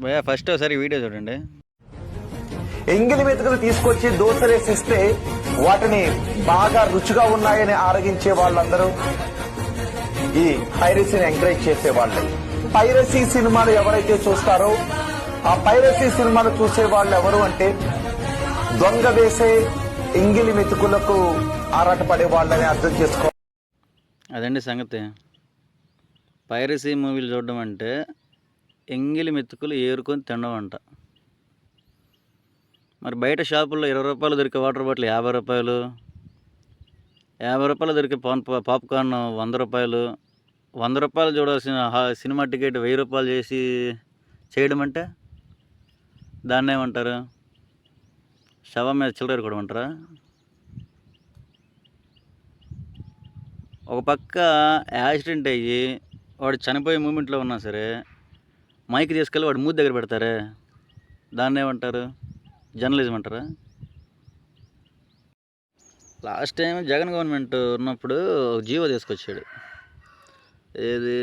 భయ్యా ఫస్ట్ ఒకసారి వీడియో చూడండి. ఎంగిలి మెతుకులు తీసుకొచ్చి దోసలేసిస్తే వాటిని బాగా రుచిగా ఉన్నాయని ఆరగించే వాళ్ళందరూ ఈ పైరసీని ఎంకరేజ్ చేసే వాళ్ళే. పైరసీ సినిమాలు ఎవరైతే చూస్తారో ఆ పైరసీ సినిమాలు చూసే వాళ్ళు ఎవరు అంటే దొంగ వేసే ఎంగిలి మెతుకులకు ఆరాటపడే వాళ్ళని అర్థం చేసుకో. అదండి సంగతి. పైరసీ మూవీలు చూడడం అంటే ఎంగిలి మెతుకులు ఏరుకొని తినడం అంట. మరి బయట షాపుల్లో 20 రూపాయలు దొరికే వాటర్ బాటిల్ 50 రూపాయలు, 50 రూపాయలు దొరికే పాప్కార్న్ 100 రూపాయలు, 100 రూపాయలు చూడాల్సిన సినిమా టికెట్ 1000 రూపాయలు చేసి చేయడం అంటే దాన్ని ఏమంటారు? శవం మీద చిల్లర కూడా అంటారా? ఒక పక్క యాక్సిడెంట్ అయ్యి వాడు చనిపోయే మూమెంట్లో ఉన్నా సరే మైక్ తీసుకెళ్ళి వాడు మూతి దగ్గర పెడతారే, దాన్ని ఏమంటారు? జర్నలిజం అంటారా? లాస్ట్ టైం జగన్ గవర్నమెంట్ ఉన్నప్పుడు జీవో తీసుకొచ్చాడు. ఏది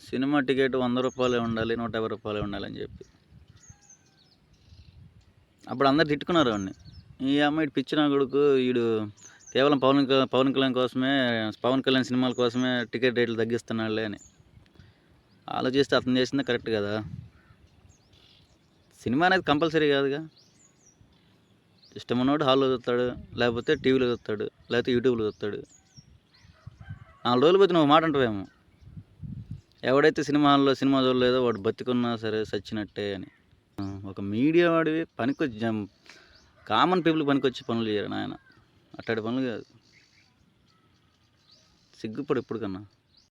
సినిమా టికెట్ 100 రూపాయలే ఉండాలి, 150 రూపాయలే ఉండాలని చెప్పి. అప్పుడు అందరు తిట్టుకున్నారు వాడిని. ఈ అమ్మాయి పిచ్చిన కొడుకు, వీడు కేవలం పవన్ కళ్యాణ్ కోసమే, పవన్ కళ్యాణ్ సినిమాల కోసమే టికెట్ రేట్లు తగ్గిస్తున్నాడులే అని. ఆలోచిస్తే అతను చేసిందే కరెక్ట్ కదా. సినిమా అనేది కంపల్సరీ కాదుగా. ఇష్టం ఉన్నవాడు హాల్లో చూస్తాడు, లేకపోతే టీవీలో చూస్తాడు, లేకపోతే యూట్యూబ్లో చూస్తాడు. 4 రోజులు పోతే నువ్వు మాట అంటావేమో, ఎవడైతే సినిమా హాల్లో సినిమా చూడలేదో వాడు బతికున్నా సరే సచ్చినట్టే అని. ఒక మీడియా వాడివి పనికొచ్చి కామన్ పీపుల్కి పనికొచ్చి పనులు చేయరు నాయన. అట్లాంటి పనులు కాదు. సిగ్గుపడు ఎప్పటికన్నా.